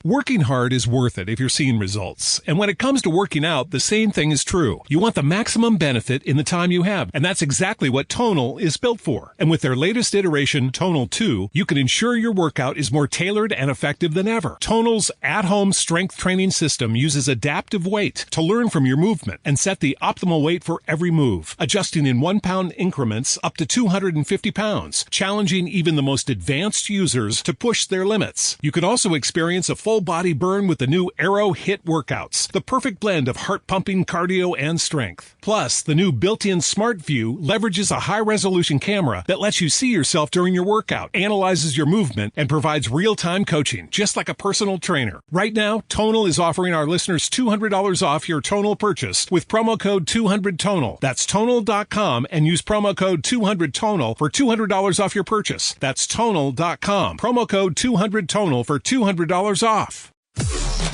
Working hard is worth it if you're seeing results. And when it comes to working out, the same thing is true. You want the maximum benefit in the time you have, and that's exactly what Tonal is built for. And with their latest iteration, Tonal 2, you can ensure your workout is more tailored and effective than ever. Tonal's at-home strength training system uses adaptive weight to learn from your movement and set the optimal weight for every move, adjusting in 1-pound increments up to 250 pounds, challenging even the most advanced users to push their limits. You can also experience a full body burn with the new Aero HIIT workouts, the perfect blend of heart-pumping cardio and strength. Plus, the new built-in Smart View leverages a high-resolution camera that lets you see yourself during your workout, analyzes your movement, and provides real-time coaching, just like a personal trainer. Right now, Tonal is offering our listeners $200 off your Tonal purchase with promo code 200TONAL. That's Tonal.com and use promo code 200TONAL for $200 off your purchase. That's Tonal.com. Promo code 200TONAL for $200 off.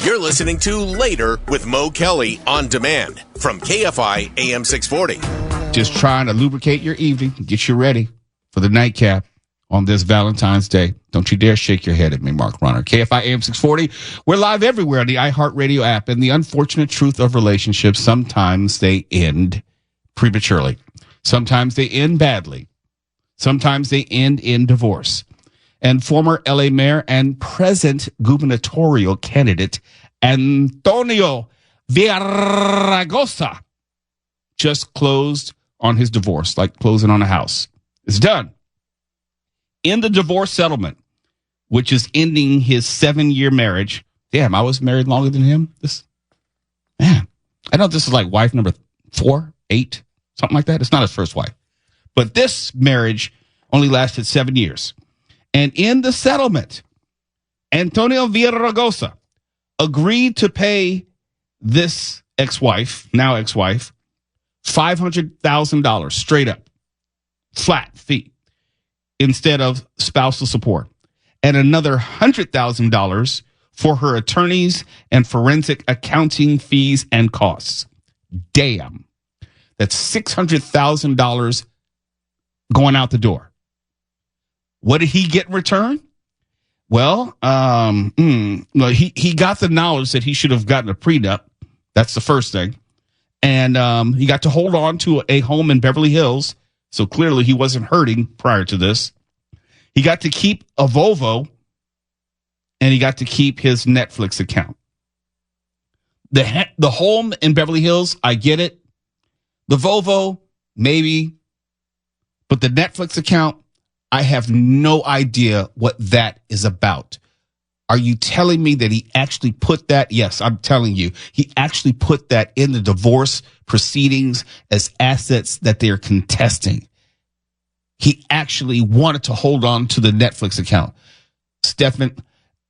You're listening to Later with Mo Kelly on demand from KFI AM 640. Just trying to lubricate your evening, get you ready for the nightcap on this Valentine's Day. Don't you dare shake your head at me, Mark Rahner. KFI AM 640. We're live everywhere on the iHeartRadio app. And the unfortunate truth of relationships, sometimes they end prematurely. Sometimes they end badly. Sometimes they end in divorce. And former LA mayor and present gubernatorial candidate Antonio Villaraigosa just closed on his divorce, like closing on a house. It's done. In the divorce settlement, which is ending his 7-year marriage. Damn, I was married longer than him. I know this is like wife number 4, 8, something like that. It's not his first wife. But this marriage only lasted 7 years. And in the settlement, Antonio Villaraigosa agreed to pay this now ex-wife, $500,000 straight up, flat fee, instead of spousal support, and another $100,000 for her attorneys and forensic accounting fees and costs. Damn. That's $600,000 going out the door. What did he get in return? Well, he got the knowledge that he should have gotten a prenup. That's the first thing. And he got to hold on to a home in Beverly Hills. So clearly he wasn't hurting prior to this. He got to keep a Volvo, and he got to keep his Netflix account. The home in Beverly Hills, I get it. The Volvo, maybe. But the Netflix account, I have no idea what that is about. Are you telling me that he actually put that? Yes, I'm telling you. He actually put that in the divorce proceedings as assets that they're contesting. He actually wanted to hold on to the Netflix account. Stephan,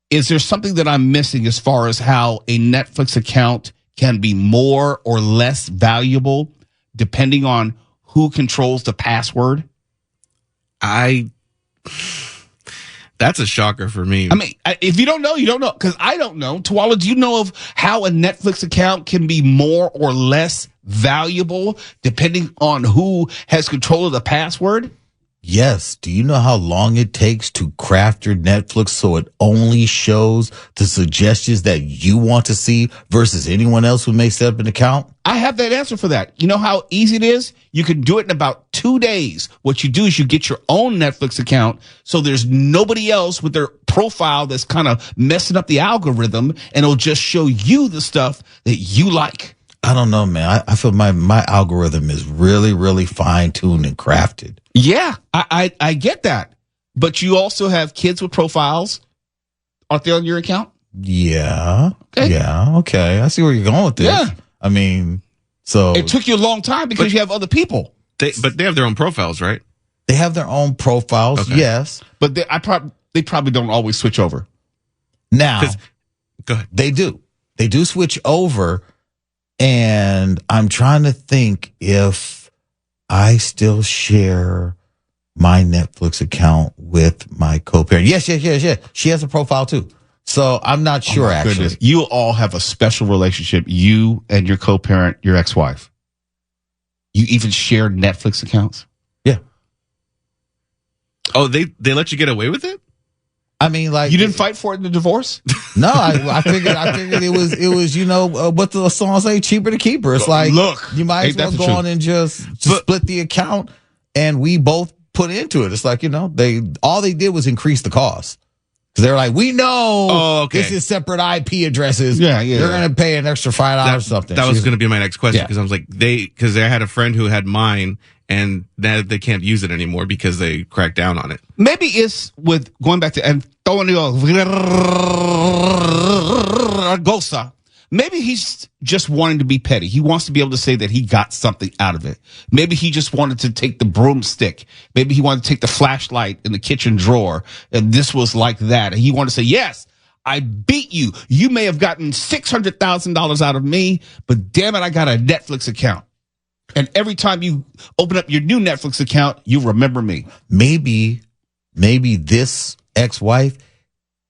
is there something that I'm missing as far as how a Netflix account can be more or less valuable depending on who controls the password? That's a shocker for me. I mean, if you don't know, you don't know. Because I don't know. Tuala, do you know of how a Netflix account can be more or less valuable depending on who has control of the password? Yes. Do you know how long it takes to craft your Netflix so it only shows the suggestions that you want to see versus anyone else who may set up an account? I have that answer for that. You know how easy it is? You can do it in about 2 days. What you do is you get your own Netflix account so there's nobody else with their profile that's kind of messing up the algorithm, and it'll just show you the stuff that you like. I don't know, man. I feel my algorithm is really, really fine-tuned and crafted. Yeah, I get that. But you also have kids with profiles. Aren't they on your account? Yeah. Okay. Yeah. Okay. I see where you're going with this. Yeah. I mean, so it took you a long time because you have other people. But they have their own profiles, right? They have their own profiles. Okay. Yes. But they probably don't always switch over. Now, go ahead. They do. They do switch over. And I'm trying to think if I still share my Netflix account with my co-parent. Yes. She has a profile too. So I'm not sure, actually. Goodness. You all have a special relationship, you and your co-parent, your ex-wife. You even share Netflix accounts? Yeah. Oh, they let you get away with it? I mean, like You didn't fight for it in the divorce? No, I figured it was what the song say, cheaper to keep her. It's like, look, you might as well go on and just split the account, and we both put into it. It's like, all they did was increase the cost. Because they're like, we know this is separate IP addresses. Yeah. They're going to pay an extra $5 or something. That was going to be my next question, because I was like, because I had a friend who had mine, and they can't use it anymore because they cracked down on it. Maybe it's with going back to Antonio Villaraigosa. Maybe he's just wanting to be petty. He wants to be able to say that he got something out of it. Maybe he just wanted to take the broomstick. Maybe he wanted to take the flashlight in the kitchen drawer, and this was like that. And he wanted to say, yes, I beat you. You may have gotten $600,000 out of me, but damn it, I got a Netflix account. And every time you open up your new Netflix account, you remember me. Maybe this ex-wife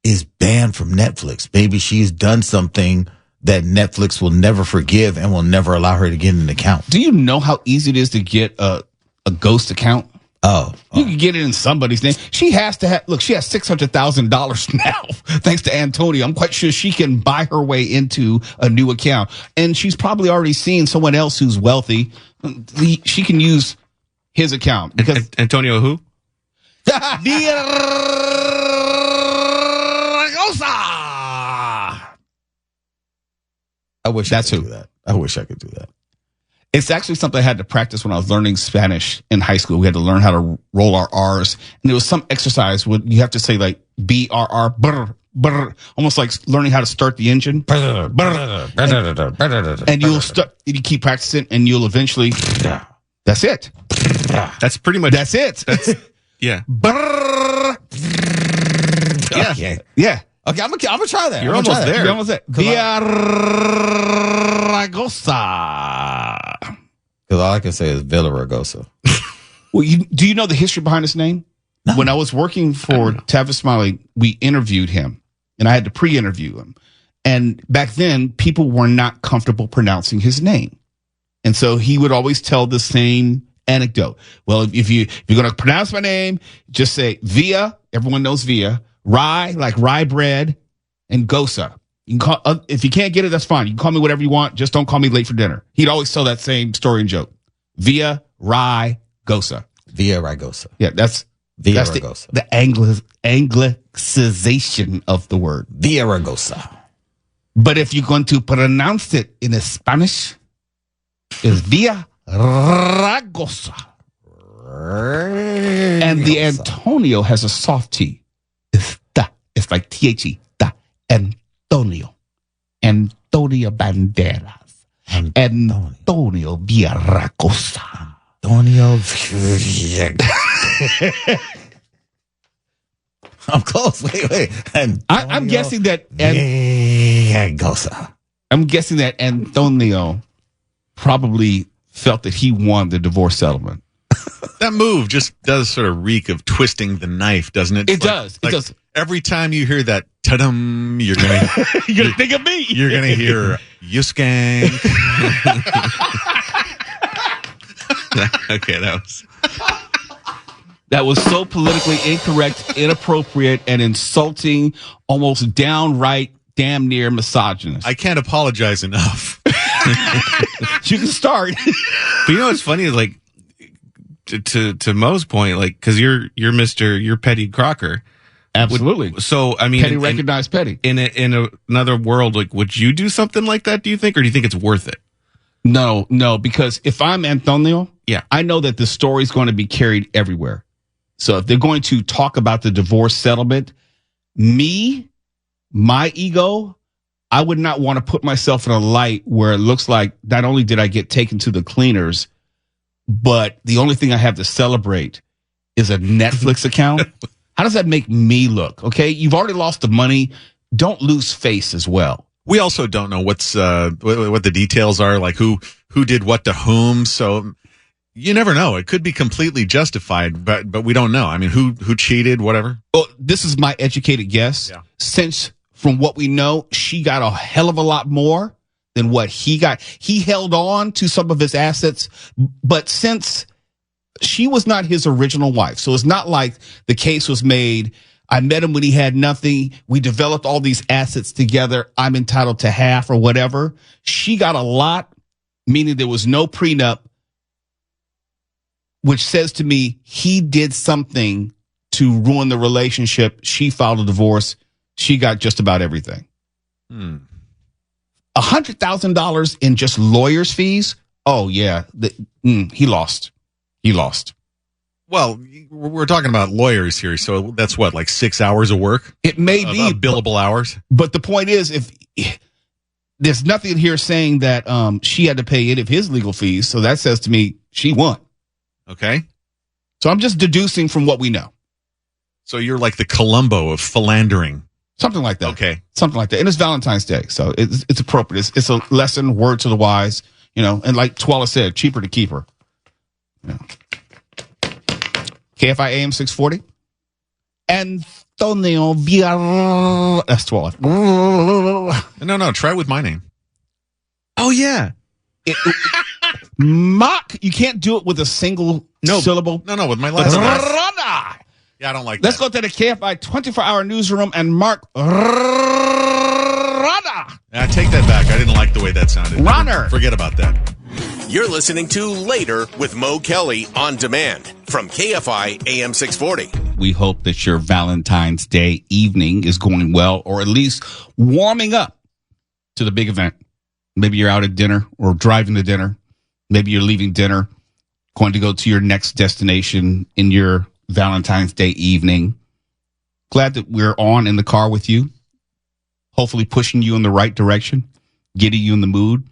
is banned from Netflix. Maybe she's done something that Netflix will never forgive and will never allow her to get an account. Do you know how easy it is to get a ghost account? You can get it in somebody's name. She has $600,000 now, thanks to Antonio. I'm quite sure she can buy her way into a new account. And she's probably already seen someone else who's wealthy. She can use his account. Because Antonio who? Villaraigosa! I wish I could do that. It's actually something I had to practice when I was learning Spanish in high school. We had to learn how to roll our R's. And there was some exercise where you have to say like BRR, brr, brr, almost like learning how to start the engine. And you'll you keep practicing, and you'll eventually, that's it. That's pretty much, that's it. yeah. Brr. Okay. Yeah. Okay, I'm gonna try that. You're almost there. You're almost there. Villaraigosa. Because all I can say is Villaraigosa. Well, do you know the history behind his name? No. When I was working for Tavis Smiley, we interviewed him, and I had to pre-interview him. And back then, people were not comfortable pronouncing his name, and so he would always tell the same anecdote. Well, if you're going to pronounce my name, just say Via. Everyone knows Via. Rye, like rye bread, and Gosa. You can call, if you can't get it, that's fine. You can call me whatever you want. Just don't call me late for dinner. He'd always tell that same story and joke. Via, rye, Gosa. Villaraigosa. Yeah, that's Villaraigosa. The anglicization of the word. Villaraigosa. But if you're going to pronounce it in Spanish, it's Villaraigosa. And the Antonio has a soft T. It's like THE. Antonio. Antonio Banderas. Antonio Villaraigosa. Antonio. I'm close. Wait. I'm guessing that. I'm guessing that Antonio probably felt that he won the divorce settlement. That move just does sort of reek of twisting the knife, doesn't it? It does. It does. Every time you hear that ta-dum, you're gonna think of me. You're gonna hear you skank. Okay, that was so politically incorrect, inappropriate, and insulting, almost downright, damn near misogynist. I can't apologize enough. You can start. But you know what's funny is like to Mo's point, like because you're Petty Crocker. Absolutely. So I mean, Petty recognized Petty. In another world, like would you do something like that? Do you think, or do you think it's worth it? No, because if I'm Antonio, yeah, I know that the story's going to be carried everywhere. So if they're going to talk about the divorce settlement, my ego, I would not want to put myself in a light where it looks like not only did I get taken to the cleaners, but the only thing I have to celebrate is a Netflix account. How does that make me look? Okay, you've already lost the money. Don't lose face as well. We also don't know what the details are, like who did what to whom. So you never know. It could be completely justified, but we don't know. I mean, who cheated, whatever. Well, this is my educated guess. Yeah. Since from what we know, she got a hell of a lot more than what he got. He held on to some of his assets, but since she was not his original wife, so it's not like the case was made I met him when he had nothing. We developed all these assets together. I'm entitled to half or whatever. She got a lot, meaning there was no prenup, which says to me he did something to ruin the relationship. She filed a divorce. She got just about everything. $100,000 in just lawyers' fees. Oh yeah, he lost. He lost. Well, we're talking about lawyers here, so that's what, like 6 hours of work? It may be billable hours. But the point is, if there's nothing here saying that she had to pay any of his legal fees, so that says to me she won. Okay. So I'm just deducing from what we know. So you're like the Columbo of philandering. Something like that. Okay. Something like that. And it's Valentine's Day, so it's appropriate. It's a lesson, word to the wise, and like Twala said, cheaper to keep her. KFI AM 640. Antonio Villaraigosa. That's 12. No, try it with my name. Oh yeah. Mock, you can't do it with a single syllable. No, with my last name. Rahner. Yeah, I don't like Let's that. go to the KFI 24-hour newsroom and Mark Rahner. Yeah, take that back. I didn't like the way that sounded. Rahner. Forget about that. You're listening to Later with Mo Kelly on demand from KFI AM 640. We hope that your Valentine's Day evening is going well, or at least warming up to the big event. Maybe you're out at dinner or driving to dinner. Maybe you're leaving dinner, going to go to your next destination in your Valentine's Day evening. Glad that we're on in the car with you, hopefully pushing you in the right direction, getting you in the mood.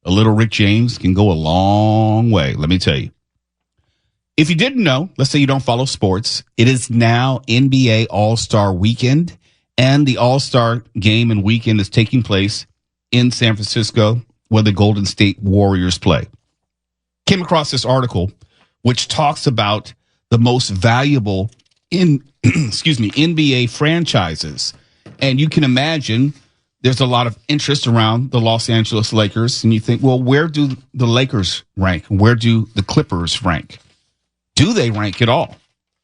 A little Rick James can go a long way, let me tell you. If you didn't know, let's say you don't follow sports, it is now NBA All-Star Weekend, and the All-Star game and weekend is taking place in San Francisco, where the Golden State Warriors play. Came across this article, which talks about the most valuable NBA franchises. And you can imagine there's a lot of interest around the Los Angeles Lakers. And you think, well, where do the Lakers rank? Where do the Clippers rank? Do they rank at all?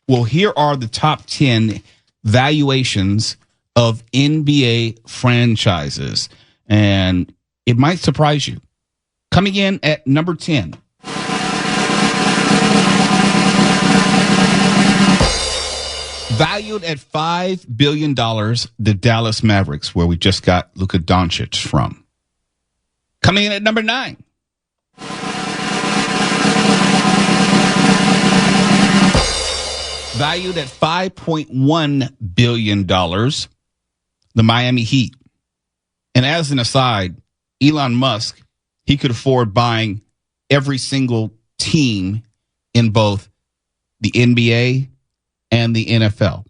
Well, here are the top 10 valuations of NBA franchises. And it might surprise you. Coming in at number 10. Valued at $5 billion, the Dallas Mavericks, where we just got Luka Doncic from. Coming in at number 9. Valued at $5.1 billion, the Miami Heat. And as an aside, Elon Musk, he could afford buying every single team in both the NBA and the NFL.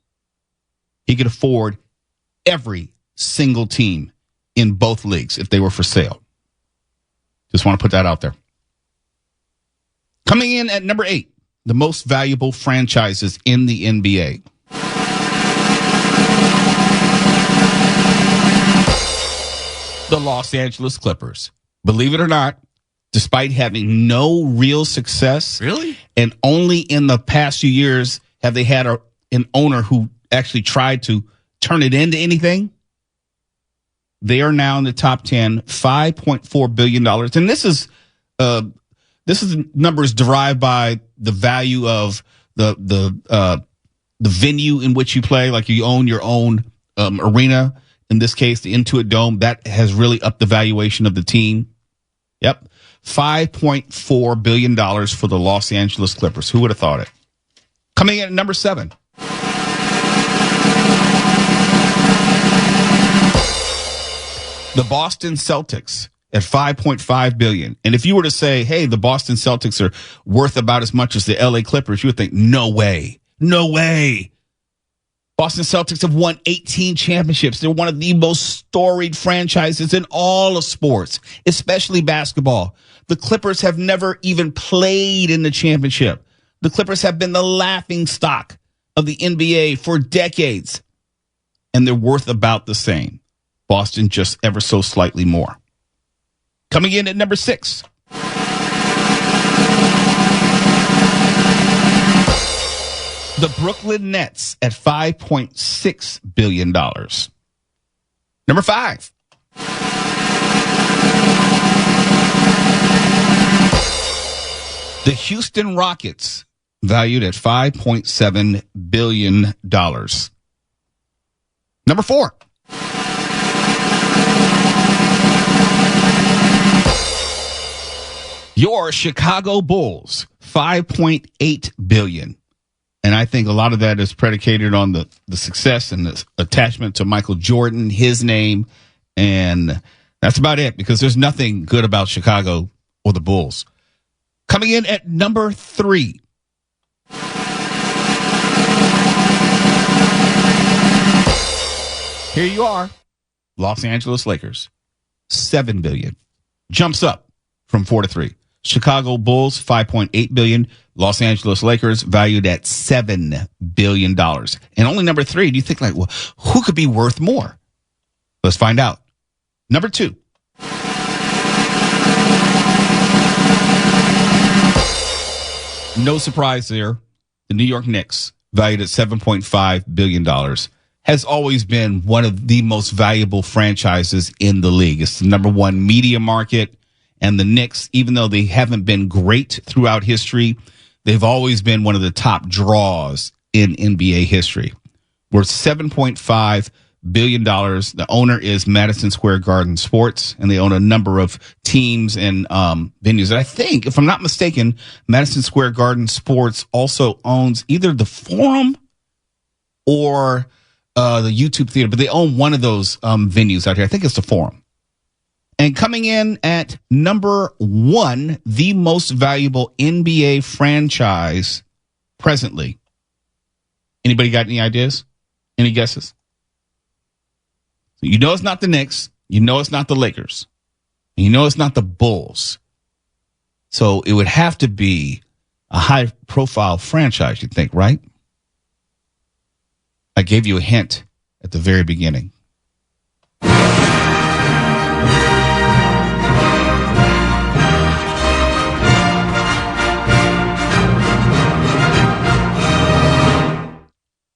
He could afford every single team in both leagues if they were for sale. Just want to put that out there. Coming in at number 8, the most valuable franchises in the NBA. The Los Angeles Clippers. Believe it or not, despite having no real success. Really? And only in the past few years have they had an owner who actually tried to turn it into anything. They are now in the top 10, $5.4 billion. And this is numbers derived by the value of the venue in which you play. Like you own your own arena. In this case, the Intuit Dome, that has really upped the valuation of the team. Yep. $5.4 billion for the Los Angeles Clippers. Who would have thought it? Coming in at number 7. The Boston Celtics at $5.5 billion. And if you were to say, hey, the Boston Celtics are worth about as much as the LA Clippers, you would think, no way. No way. Boston Celtics have won 18 championships. They're one of the most storied franchises in all of sports, especially basketball. The Clippers have never even played in the championship. The Clippers have been the laughing stock of the NBA for decades, and they're worth about the same. Boston just ever so slightly more. Coming in at number 6. The Brooklyn Nets at $5.6 billion. Number 5. The Houston Rockets, valued at $5.7 billion. Number 4. Your Chicago Bulls, $5.8 billion. And I think a lot of that is predicated on the success and the attachment to Michael Jordan, his name. And that's about it, because there's nothing good about Chicago or the Bulls. Coming in at number 3. Here you are. Los Angeles Lakers, $7 billion. Jumps up from 4 to 3. Chicago Bulls, $5.8 billion. Los Angeles Lakers, valued at $7 billion. And only number 3. Do you think, like, well, who could be worth more? Let's find out. Number 2. No surprise there. The New York Knicks, valued at $7.5 billion, has always been one of the most valuable franchises in the league. It's the number 1 media market. And the Knicks, even though they haven't been great throughout history, they've always been one of the top draws in NBA history. Worth $7.5 billion. The owner is Madison Square Garden Sports, and they own a number of teams and venues. And I think, if I'm not mistaken, Madison Square Garden Sports also owns either the Forum or the YouTube Theater, but they own one of those venues out here. I think it's the Forum. And coming in at number 1, the most valuable NBA franchise presently. Anybody got any ideas? Any guesses? You know it's not the Knicks. You know it's not the Lakers. And you know it's not the Bulls. So it would have to be a high-profile franchise, you think, right? I gave you a hint at the very beginning.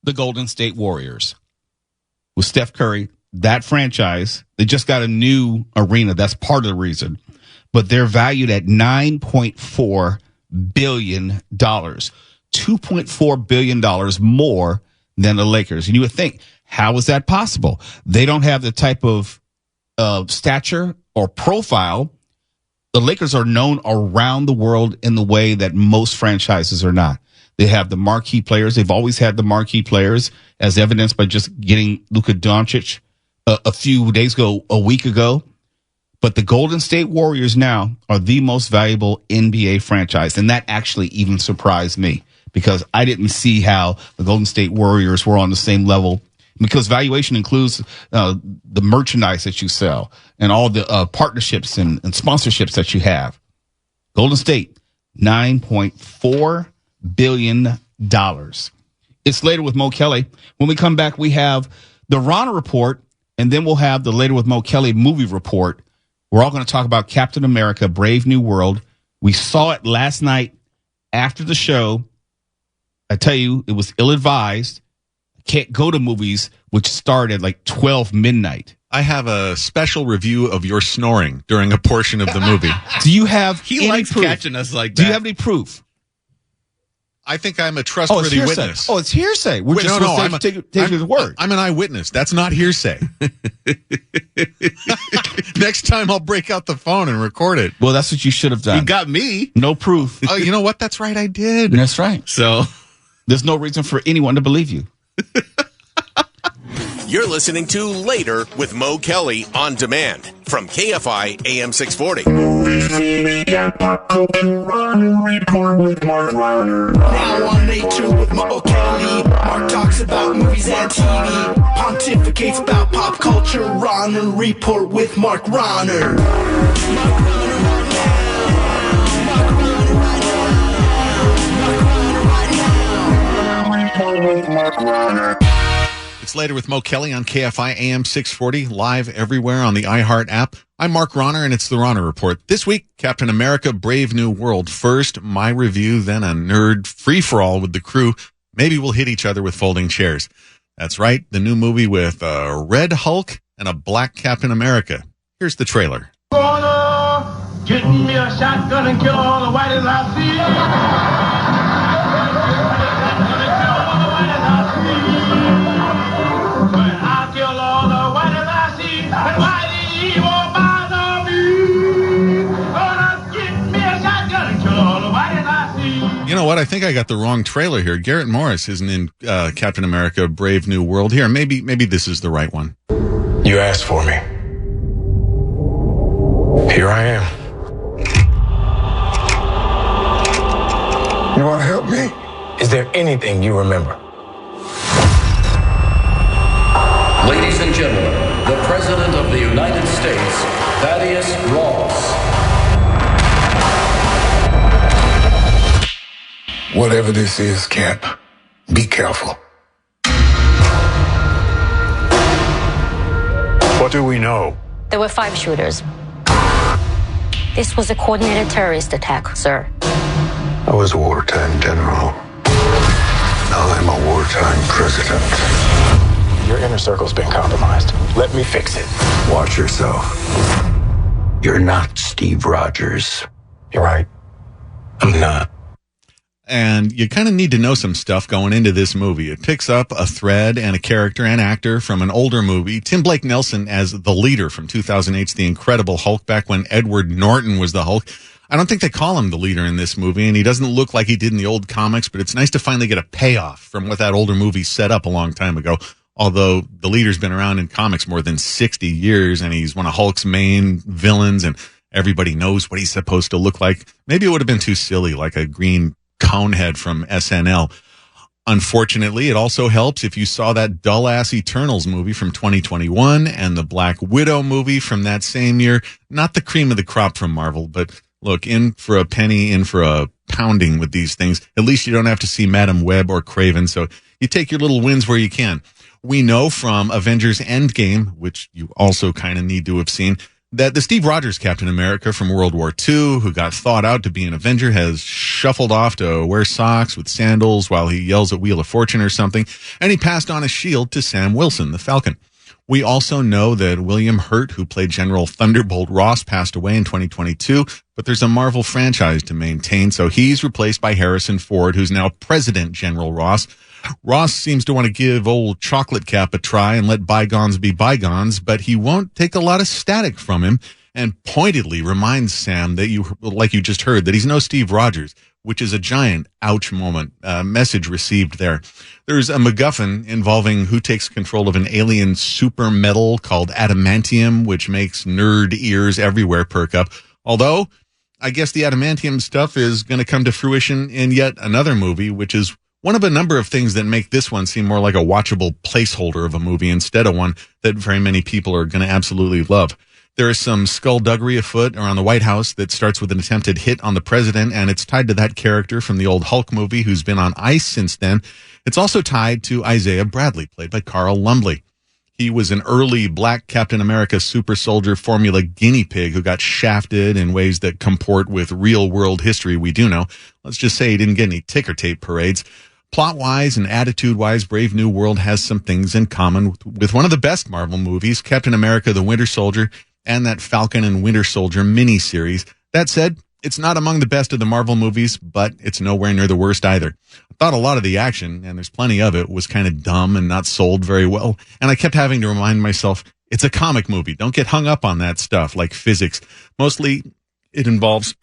The Golden State Warriors. With Steph Curry, that franchise, they just got a new arena. That's part of the reason. But they're valued at $9.4 billion. $2.4 billion more than the Lakers. And you would think, how is that possible? They don't have the type of stature or profile. The Lakers are known around the world in the way that most franchises are not. They have the marquee players. They've always had the marquee players, as evidenced by just getting Luka Doncic a few days ago, a week ago. But the Golden State Warriors now are the most valuable NBA franchise. And that actually even surprised me, because I didn't see how the Golden State Warriors were on the same level, because valuation includes the merchandise that you sell and all the partnerships and sponsorships that you have. Golden State, $9.4 billion. It's Later with Mo Kelly. When we come back, we have the Rahner Report, and then we'll have the Later with Mo Kelly movie report. We're all going to talk about Captain America, Brave New World. We saw it last night after the show. I tell you, it was ill-advised. Can't go to movies which start at like 12 midnight. I have a special review of your snoring during a portion of the movie. Do you have He any likes proof? catching us like that. Do you have any proof? I think I'm a trustworthy witness. Oh, it's hearsay. We're just supposed to take his word. I'm an eyewitness. That's not hearsay. Next time I'll break out the phone and record it. Well, that's what you should have done. You got me. No proof. Oh, you know what? That's right. I did. That's right. So There's no reason for anyone to believe you. You're listening to Later with Mo Kelly on demand from KFI AM 640. Now on Later with Mo Kelly, Mark talks about movies and TV, pontificates about pop culture. Rahner Report with Mark Rahner. It's Later with Mo Kelly on KFI AM 640, live everywhere on the iHeart app. I'm Mark Rahner, and it's the Rahner Report. This week, Captain America, Brave New World. First, my review, then a nerd free-for-all with the crew. Maybe we'll hit each other with folding chairs. That's right, the new movie with a red Hulk and a black Captain America. Here's the trailer. Get me a shotgun and kill all the whiteys I see. But I'll kill all the whiteys I see, and whitey won't bother me. Gonna get me a shotgun and kill all the whiteys I see. You know what? I think I got the wrong trailer here. Garrett Morris isn't in Captain America: Brave New World. Here, maybe this is the right one. You asked for me. Here I am. You want to help me? Is there anything you remember? Ladies and gentlemen, the President of the United States, Thaddeus Ross. Whatever this is, Cap, be careful. What do we know? There were 5 shooters. This was a coordinated terrorist attack, sir. I was a wartime general. Now I'm a wartime president. Your inner circle's been compromised. Let me fix it. Watch yourself. You're not Steve Rogers. You're right. I'm not. And you kind of need to know some stuff going into this movie. It picks up a thread and a character and actor from an older movie. Tim Blake Nelson as the leader from 2008's The Incredible Hulk, back when Edward Norton was the Hulk. I don't think they call him the leader in this movie, and he doesn't look like he did in the old comics, but it's nice to finally get a payoff from what that older movie set up a long time ago. Although the leader's been around in comics more than 60 years, and he's one of Hulk's main villains, and everybody knows what he's supposed to look like. Maybe it would have been too silly, like a green conehead from SNL. Unfortunately, it also helps if you saw that dull-ass Eternals movie from 2021 and the Black Widow movie from that same year. Not the cream of the crop from Marvel, but look, in for a penny, in for a pounding with these things. At least you don't have to see Madam Web or Kraven, so you take your little wins where you can. We know from Avengers Endgame, which you also kind of need to have seen, that the Steve Rogers Captain America from World War II, who got thought out to be an Avenger, has shuffled off to wear socks with sandals while he yells at Wheel of Fortune or something, and he passed on his shield to Sam Wilson, the Falcon. We also know that William Hurt, who played General Thunderbolt Ross, passed away in 2022, but there's a Marvel franchise to maintain, so he's replaced by Harrison Ford, who's now President General Ross. Ross seems to want to give old Chocolate Cap a try and let bygones be bygones, but he won't take a lot of static from him and pointedly reminds Sam that like you just heard, that he's no Steve Rogers, which is a giant ouch moment. Message received there. There's a MacGuffin involving who takes control of an alien super metal called adamantium, which makes nerd ears everywhere perk up. Although, I guess the adamantium stuff is going to come to fruition in yet another movie, which is one of a number of things that make this one seem more like a watchable placeholder of a movie instead of one that very many people are going to absolutely love. There is some skullduggery afoot around the White House that starts with an attempted hit on the president, and it's tied to that character from the old Hulk movie who's been on ice since then. It's also tied to Isaiah Bradley, played by Carl Lumbly. He was an early black Captain America super soldier formula guinea pig who got shafted in ways that comport with real world history we do know. Let's just say he didn't get any ticker tape parades. Plot-wise and attitude-wise, Brave New World has some things in common with one of the best Marvel movies, Captain America: The Winter Soldier, and that Falcon and Winter Soldier miniseries. That said, it's not among the best of the Marvel movies, but it's nowhere near the worst either. I thought a lot of the action, and there's plenty of it, was kind of dumb and not sold very well, and I kept having to remind myself, it's a comic movie. Don't get hung up on that stuff like physics. Mostly, it involves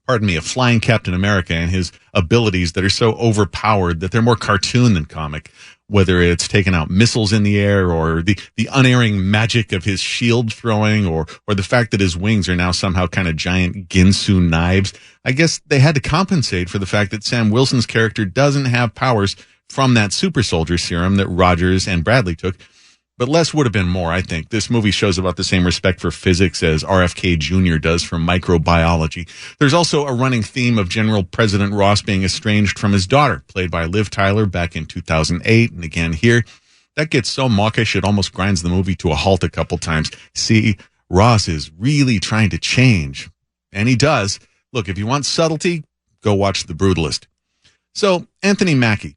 a flying Captain America and his abilities that are so overpowered that they're more cartoon than comic, whether it's taking out missiles in the air or the unerring magic of his shield throwing or the fact that his wings are now somehow kind of giant Ginsu knives. I guess they had to compensate for the fact that Sam Wilson's character doesn't have powers from that super soldier serum that Rogers and Bradley took. But less would have been more, I think. This movie shows about the same respect for physics as RFK Jr. does for microbiology. There's also a running theme of General President Ross being estranged from his daughter, played by Liv Tyler back in 2008, and again here. That gets so mawkish it almost grinds the movie to a halt a couple times. See, Ross is really trying to change. And he does. Look, if you want subtlety, go watch The Brutalist. So, Anthony Mackie,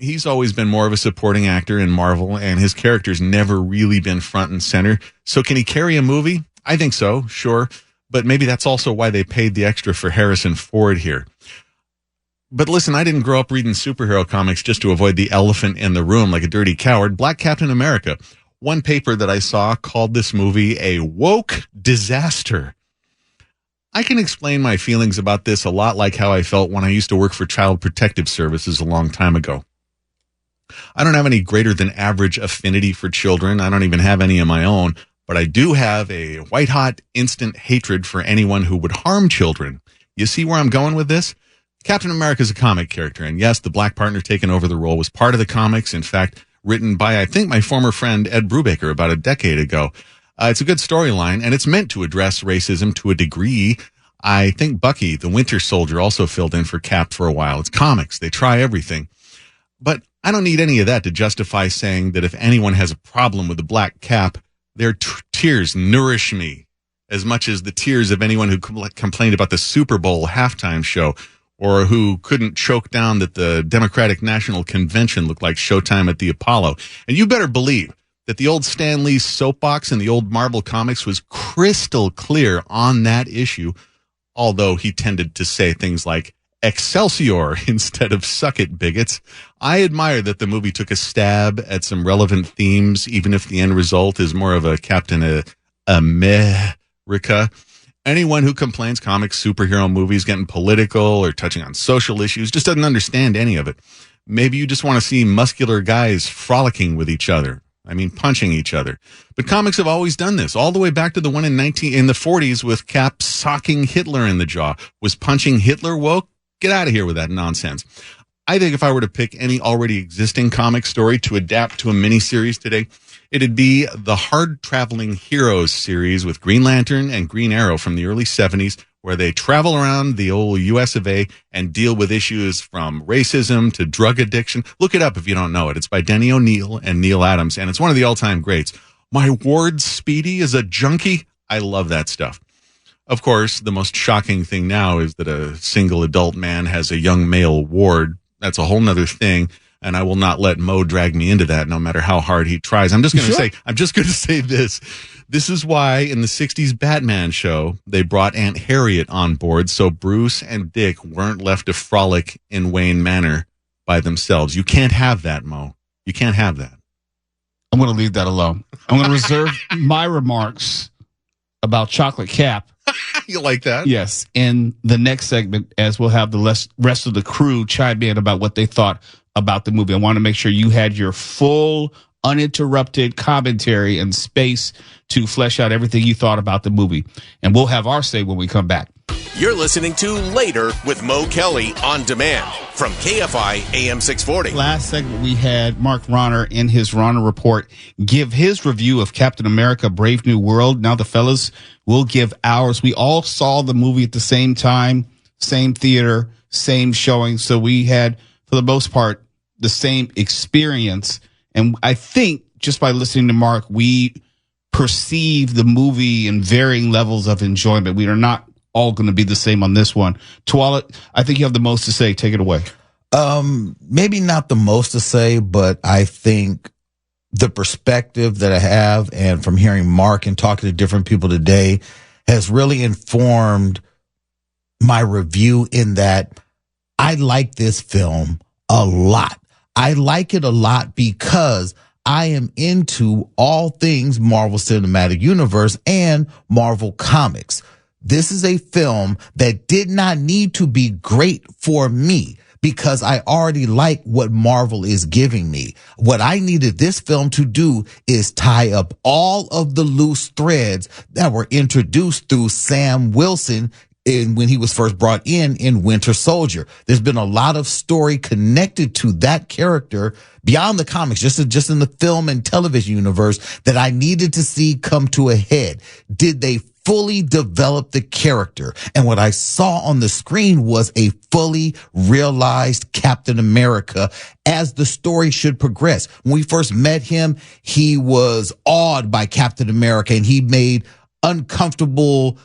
he's always been more of a supporting actor in Marvel, and his character's never really been front and center. So can he carry a movie? I think so, sure. But maybe that's also why they paid the extra for Harrison Ford here. But listen, I didn't grow up reading superhero comics just to avoid the elephant in the room like a dirty coward. Black Captain America. One paper that I saw called this movie a woke disaster. I can explain my feelings about this a lot like how I felt when I used to work for Child Protective Services a long time ago. I don't have any greater than average affinity for children. I don't even have any of my own, but I do have a white-hot instant hatred for anyone who would harm children. You see where I'm going with this? Captain America is a comic character, and yes, the black partner taking over the role was part of the comics. In fact, written by, I think, my former friend Ed Brubaker about a decade ago. It's a good storyline, and it's meant to address racism to a degree. I think Bucky, the Winter Soldier, also filled in for Cap for a while. It's comics. They try everything. But I don't need any of that to justify saying that if anyone has a problem with the black Cap, their tears nourish me as much as the tears of anyone who complained about the Super Bowl halftime show, or who couldn't choke down that the Democratic National Convention looked like Showtime at the Apollo. And you better believe that the old Stan Lee soapbox in the old Marvel comics was crystal clear on that issue, although he tended to say things like Excelsior instead of suck it, bigots. I admire that the movie took a stab at some relevant themes, even if the end result is more of a Captain America. Anyone who complains comics, superhero movies getting political or touching on social issues just doesn't understand any of it. Maybe you just want to see muscular guys frolicking with each other. I mean, punching each other. But comics have always done this, all the way back to the one in the 40s with Cap socking Hitler in the jaw. Was punching Hitler woke? Get out of here with that nonsense. I think if I were to pick any already existing comic story to adapt to a miniseries today, it'd be the Hard Traveling Heroes series with Green Lantern and Green Arrow from the early 70s, where they travel around the old US of A and deal with issues from racism to drug addiction. Look it up if you don't know it. It's by Denny O'Neil and Neil Adams, and it's one of the all-time greats. My ward Speedy is a junkie. I love that stuff. Of course, the most shocking thing now is that a single adult man has a young male ward. That's a whole nother thing. And I will not let Mo drag me into that, no matter how hard he tries. I'm just going to say this. This is why in the 60s Batman show, they brought Aunt Harriet on board so Bruce and Dick weren't left to frolic in Wayne Manor by themselves. You can't have that, Mo. You can't have that. I'm going to leave that alone. I'm going to reserve my remarks about Chocolate Cap. You like that? Yes. In the next segment, as we'll have the rest of the crew chime in about what they thought about the movie. I want to make sure you had your full, uninterrupted commentary and space to flesh out everything you thought about the movie. And we'll have our say when we come back. You're listening to Later with Mo Kelly on demand from KFI AM 640. Last segment, we had Mark Rahner in his Rahner Report give his review of Captain America Brave New World. Now the fellas will give ours. We all saw the movie at the same time, same theater, same showing. So we had, for the most part, the same experience. And I think just by listening to Mark, we perceive the movie in varying levels of enjoyment. We are not all going to be the same on this one. Tuala, I think you have the most to say. Take it away. Maybe not the most to say, but I think the perspective that I have, and from hearing Mark and talking to different people today, has really informed my review in that I like this film a lot. I like it a lot because I am into all things Marvel Cinematic Universe and Marvel Comics. This is a film that did not need to be great for me because I already like what Marvel is giving me. What I needed this film to do is tie up all of the loose threads that were introduced through Sam Wilson when he was first brought in Winter Soldier. There's been a lot of story connected to that character beyond the comics, just in the film and television universe, that I needed to see come to a head. Did they fully develop the character? And what I saw on the screen was a fully realized Captain America as the story should progress. When we first met him, he was awed by Captain America, and he made uncomfortable,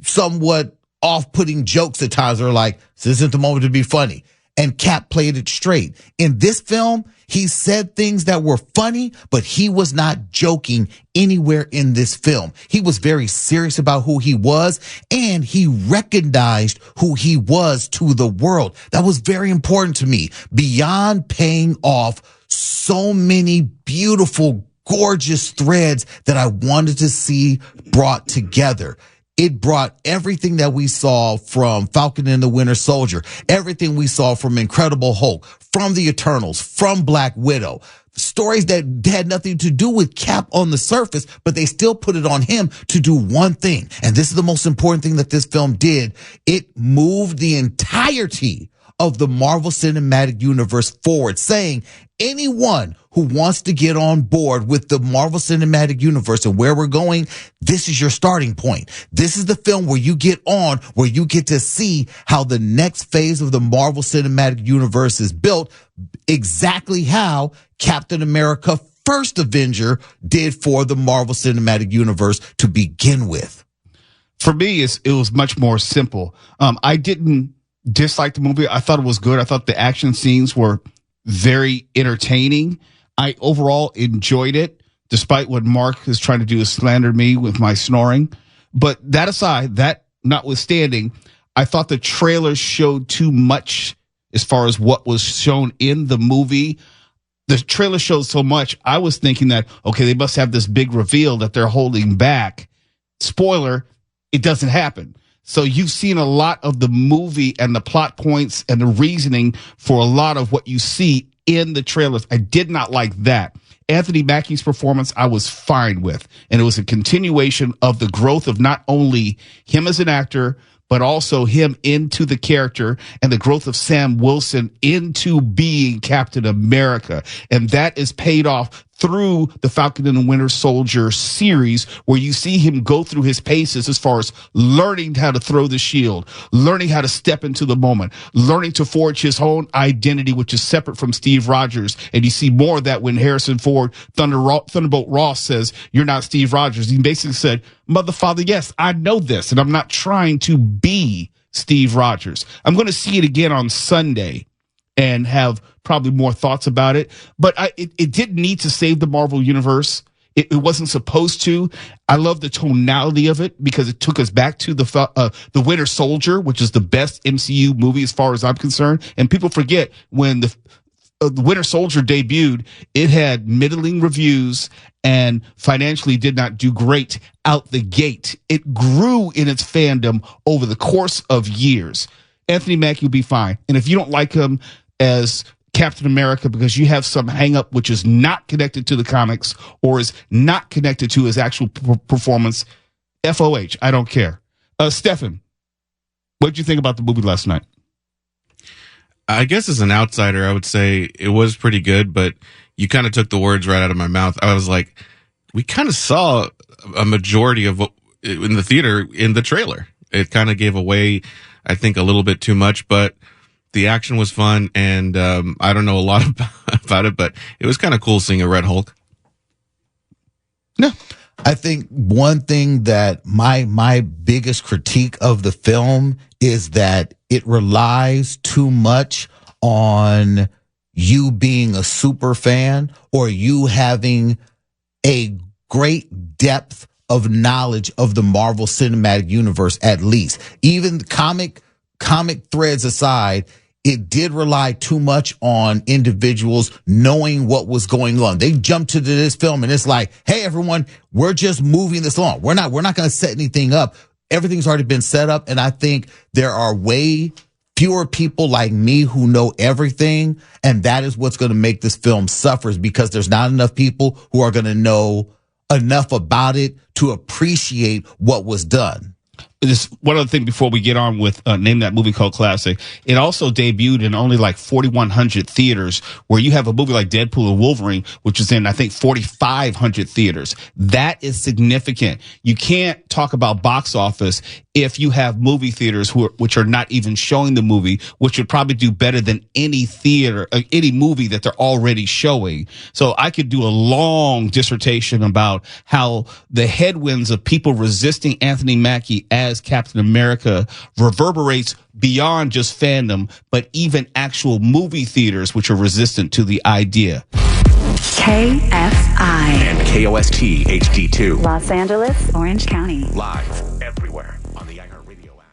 somewhat off-putting jokes at times that are like, this isn't the moment to be funny. and Cap played it straight. In this film, he said things that were funny, but he was not joking anywhere in this film. He was very serious about who he was, and he recognized who he was to the world. That was very important to me. Beyond paying off so many beautiful, gorgeous threads that I wanted to see brought together. It brought everything that we saw from Falcon and the Winter Soldier, everything we saw from Incredible Hulk, from the Eternals, from Black Widow, stories that had nothing to do with Cap on the surface, but they still put it on him to do one thing. And this is the most important thing that this film did. It moved the entirety of the Marvel Cinematic Universe forward, saying anyone who wants to get on board with the Marvel Cinematic Universe and where we're going, this is your starting point. This is the film where you get on, where you get to see how the next phase of the Marvel Cinematic Universe is built, exactly how Captain America First Avenger did for the Marvel Cinematic Universe to begin with. For me, it was much more simple. I didn't dislike the movie. I thought it was good. I thought the action scenes were very entertaining. I overall enjoyed it, despite what Mark is trying to do is slander me with my snoring. But that aside, that notwithstanding, I thought the trailer showed too much as far as what was shown in the movie. The trailer showed so much. I was thinking that, okay, they must have this big reveal that they're holding back. Spoiler, it doesn't happen. So you've seen a lot of the movie and the plot points and the reasoning for a lot of what you see in the trailers. I did not like that. Anthony Mackie's performance, I was fine with. And it was a continuation of the growth of not only him as an actor, but also him into the character and the growth of Sam Wilson into being Captain America. And that is paid off through the Falcon and the Winter Soldier series, where you see him go through his paces as far as learning how to throw the shield, learning how to step into the moment, learning to forge his own identity, which is separate from Steve Rogers. And you see more of that when Harrison Ford, Thunderbolt Ross says, "You're not Steve Rogers." He basically said, "Mother, father, yes, I know this, and I'm not trying to be Steve Rogers." I'm going to see it again on Sunday and have probably more thoughts about it. But it didn't need to save the Marvel Universe. It wasn't supposed to. I love the tonality of it because it took us back to the Winter Soldier, which is the best MCU movie as far as I'm concerned. And people forget when the Winter Soldier debuted, it had middling reviews and financially did not do great out the gate. It grew in its fandom over the course of years. Anthony Mackie will be fine. And if you don't like him as Captain America because you have some hang up which is not connected to the comics or is not connected to his actual performance, FOH, I don't care. Stefan, what did you think about the movie last night? I guess as an outsider, I would say it was pretty good, but you kind of took the words right out of my mouth. I was like, we kind of saw a majority of what in the theater in the trailer. It kind of gave away, I think, a little bit too much, but the action was fun, and I don't know a lot about it, but it was kind of cool seeing a Red Hulk. No, I think one thing that my biggest critique of the film is that it relies too much on you being a super fan or you having a great depth of knowledge of the Marvel Cinematic Universe, at least. Even comic threads aside, it did rely too much on individuals knowing what was going on. They jumped to this film and it's like, hey, everyone, we're just moving this along. We're not going to set anything up. Everything's already been set up. And I think there are way fewer people like me who know everything. And that is what's going to make this film suffer, because there's not enough people who are going to know enough about it to appreciate what was done. Just one other thing before we get on with Name That Movie Called Classic. It also debuted in only like 4,100 theaters, where you have a movie like Deadpool and Wolverine, which is in, I think, 4,500 theaters. That is significant. You can't talk about box office if you have movie theaters which are not even showing the movie, which would probably do better than any theater, any movie that they're already showing. So I could do a long dissertation about how the headwinds of people resisting Anthony Mackie as franchise Captain America reverberates beyond just fandom, but even actual movie theaters which are resistant to the idea. KFI and KOST HD2. Los Angeles, Orange County. Live everywhere on the iHeartRadio app.